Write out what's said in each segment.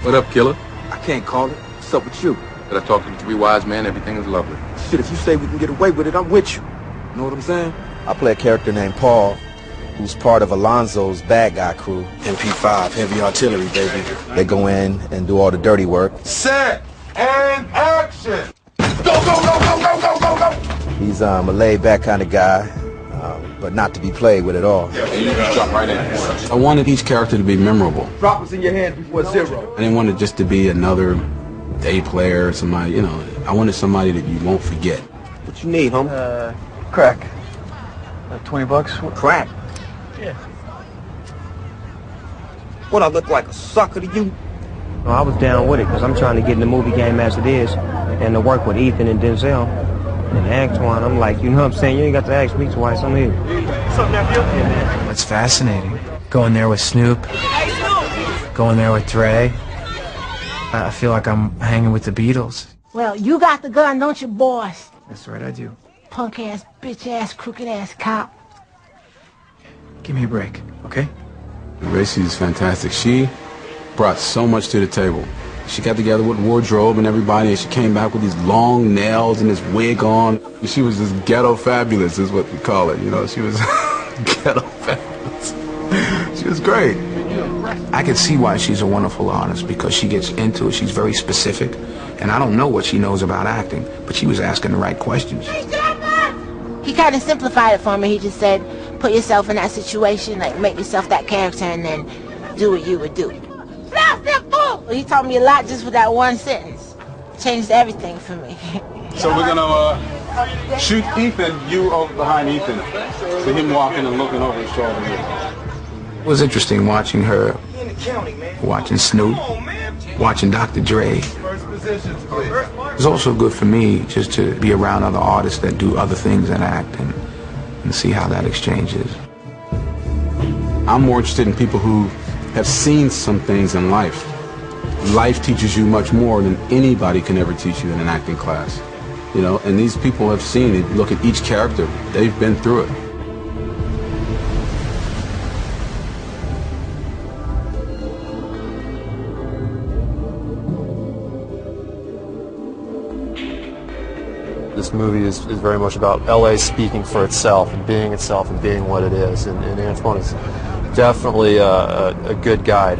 What up, killer? I can't call it. What's up with you? Did I talk to the three wise men? Everything is lovely. Shit, if you say we can get away with it, I'm with you. You know what I'm saying? I play a character named Paul, who's part of Alonzo's bad guy crew. MP5, heavy artillery, baby. They go in and do all the dirty work. Set and action! Go, go, go, go, go, go, go, go! He's a laid-back kind of guy, but not to be played with at all. And you just jump right in. I wanted each character to be memorable. Drop what's in your hands before zero. I didn't want it just to be another day player, somebody, you know. I wanted somebody that you won't forget. What you need, homie? Crack. 20 bucks? Crack? Yeah. What, I look like a sucker to you? No, I was down with it because I'm trying to get in the movie game as it is and to work with Ethan and Denzel and Antoine. I'm like, you know what I'm saying? You ain't got to ask me twice. I'm here. What's up, nephew? Yeah, man. It's fascinating. Going there with Snoop. Going there with Dre. I feel like I'm hanging with the Beatles. Well, you got the gun, don't you, boss? That's right, I do. Punk-ass, bitch-ass, crooked-ass cop. Give me a break, okay? Gracie is fantastic. She brought so much to the table. She got together with wardrobe and everybody, and she came back with these long nails and this wig on. She was just ghetto fabulous, is what we call it. You know, she was ghetto fabulous. She was great. I can see why she's a wonderful artist, because she gets into it. She's very specific, and I don't know what she knows about acting, but she was asking the right questions. He kind of simplified it for me. He just said, put yourself in that situation, like make yourself that character, and then do what you would do. He taught me a lot just with that one sentence. Changed everything for me. So we're gonna shoot Ethan, you over behind Ethan. See him walking and looking over his shoulder. It was interesting watching her, watching Snoop, watching Dr. Dre. It was also good for me just to be around other artists that do other things and act and see how that exchanges. I'm more interested in people who have seen some things in life. Life teaches you much more than anybody can ever teach you in an acting class. You know, and these people have seen it. Look at each character. They've been through it. This movie is very much about LA speaking for itself and being what it is, and Antoine is definitely a good guide.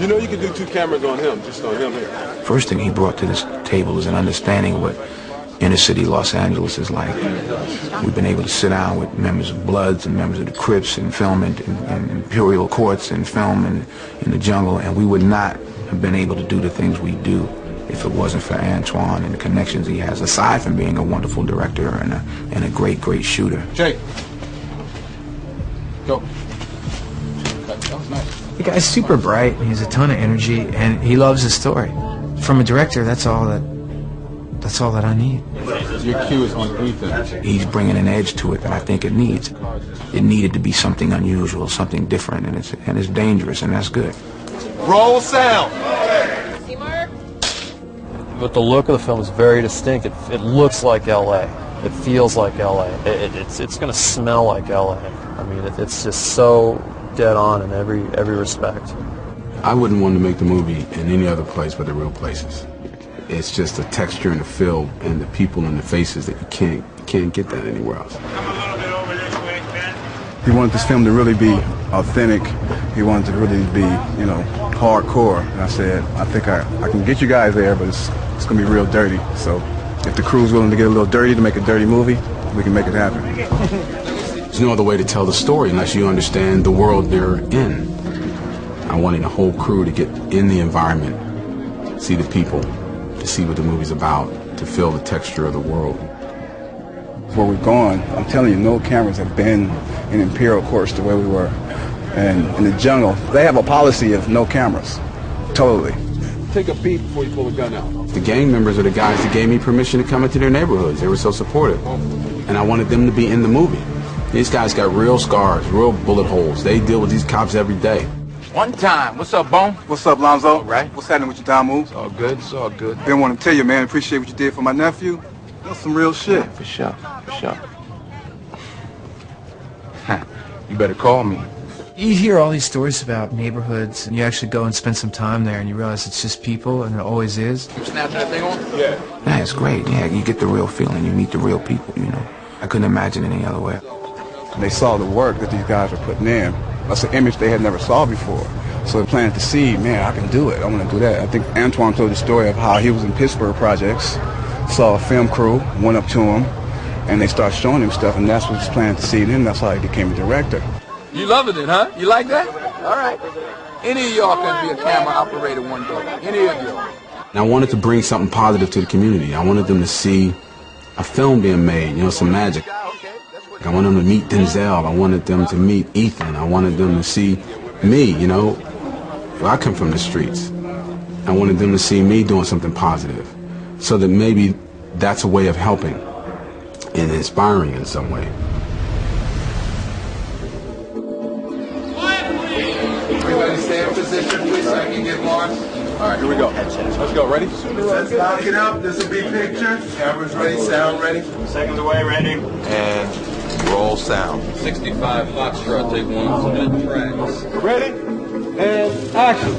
You know, you can do two cameras on him, just on him here. First thing he brought to this table is an understanding of what inner city Los Angeles is like. We've been able to sit down with members of Bloods and members of the Crips and film in Imperial Courts and film in the jungle, and we would not have been able to do the things we do if it wasn't for Antoine and the connections he has, aside from being a wonderful director and a great, great shooter. Jake, go. That was nice. The guy's super bright, and he has a ton of energy, and he loves his story. From a director, that's all that I need. Your cue is on Ethan. He's bringing an edge to it that I think it needs. It needed to be something unusual, something different, and it's dangerous, and that's good. Roll sound! But the look of the film is very distinct. It looks like LA. It feels like LA. It's going to smell like LA. I mean, it's just so dead on in every respect. I wouldn't want to make the movie in any other place but the real places. It's just the texture and the feel and the people and the faces that you can't get that anywhere else. He wanted this film to really be authentic. He wanted to really be, you know, hardcore. And I said, I think I can get you guys there, but it's going to be real dirty. So if the crew's willing to get a little dirty to make a dirty movie, we can make it happen. There's no other way to tell the story unless you understand the world they're in. I wanted the whole crew to get in the environment, see the people, to see what the movie's about, to feel the texture of the world. Where we've gone, I'm telling you, no cameras have been in Imperial Courts the way we were. And in the jungle, they have a policy of no cameras. Totally. Take a beat before you pull the gun out. The gang members are the guys that gave me permission to come into their neighborhoods. They were so supportive. And I wanted them to be in the movie. These guys got real scars, real bullet holes. They deal with these cops every day. One time. What's up, Bone? What's up, Lonzo? All right. What's happening with your down moves? It's all good. It's all good. Didn't want to tell you, man. Appreciate what you did for my nephew. That's some real shit. Yeah, for sure. For sure. You better call me. You hear all these stories about neighborhoods, and you actually go and spend some time there, and you realize it's just people, and it always is. You snapping that thing on? Yeah. Yeah, it's great. Yeah, you get the real feeling. You meet the real people, you know. I couldn't imagine it any other way. They saw the work that these guys were putting in. That's an image they had never saw before. So they planted the seed, man, I can do it. I want to do that. I think Antoine told the story of how he was in Pittsburgh projects, saw a film crew, went up to him, and they started showing him stuff, and that's what was planted the seed in. That's how he became a director. You loving it, huh? You like that? All right. Any of y'all can be a camera operator one day. Any of y'all. And I wanted to bring something positive to the community. I wanted them to see a film being made, you know, some magic. I wanted them to meet Denzel. I wanted them to meet Ethan. I wanted them to see me, you know. I come from the streets. I wanted them to see me doing something positive, so that maybe that's a way of helping and inspiring in some way. Everybody stay in position, please, so I can get lost. All right, here we go. Let's go. Ready? Let's lock it up. This will be picture. Cameras ready. Sound ready. Seconds away. Ready. And roll sound. 65 Foxtrot. Take one. Submit tracks. Ready? And action.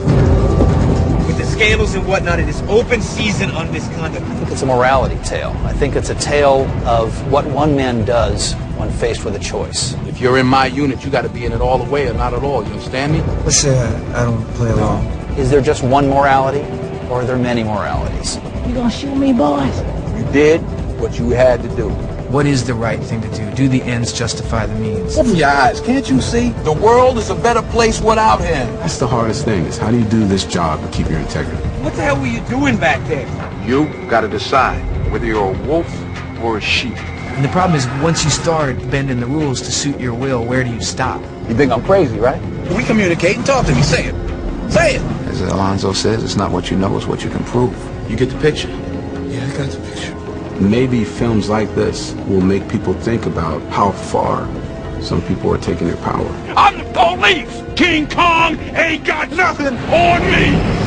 With the scandals and whatnot, it is open season on misconduct. I think it's a morality tale. I think it's a tale of what one man does when faced with a choice. If you're in my unit, you got to be in it all the way or not at all. You understand me? Let's say I don't play along. Is there just one morality, or are there many moralities? You gonna shoot me, boys? You did what you had to do. What is the right thing to do? Do the ends justify the means? Open your eyes. Can't you see? The world is a better place without him. That's the hardest thing, is how do you do this job and keep your integrity? What the hell were you doing back there? You got to decide whether you're a wolf or a sheep. And the problem is, once you start bending the rules to suit your will, where do you stop? You think I'm crazy, right? We communicate and talk to me. Say it. Say it. As Alonzo says, it's not what you know, it's what you can prove. You get the picture? Yeah, I got the picture. Maybe films like this will make people think about how far some people are taking their power. I'm the police! King Kong ain't got nothing on me!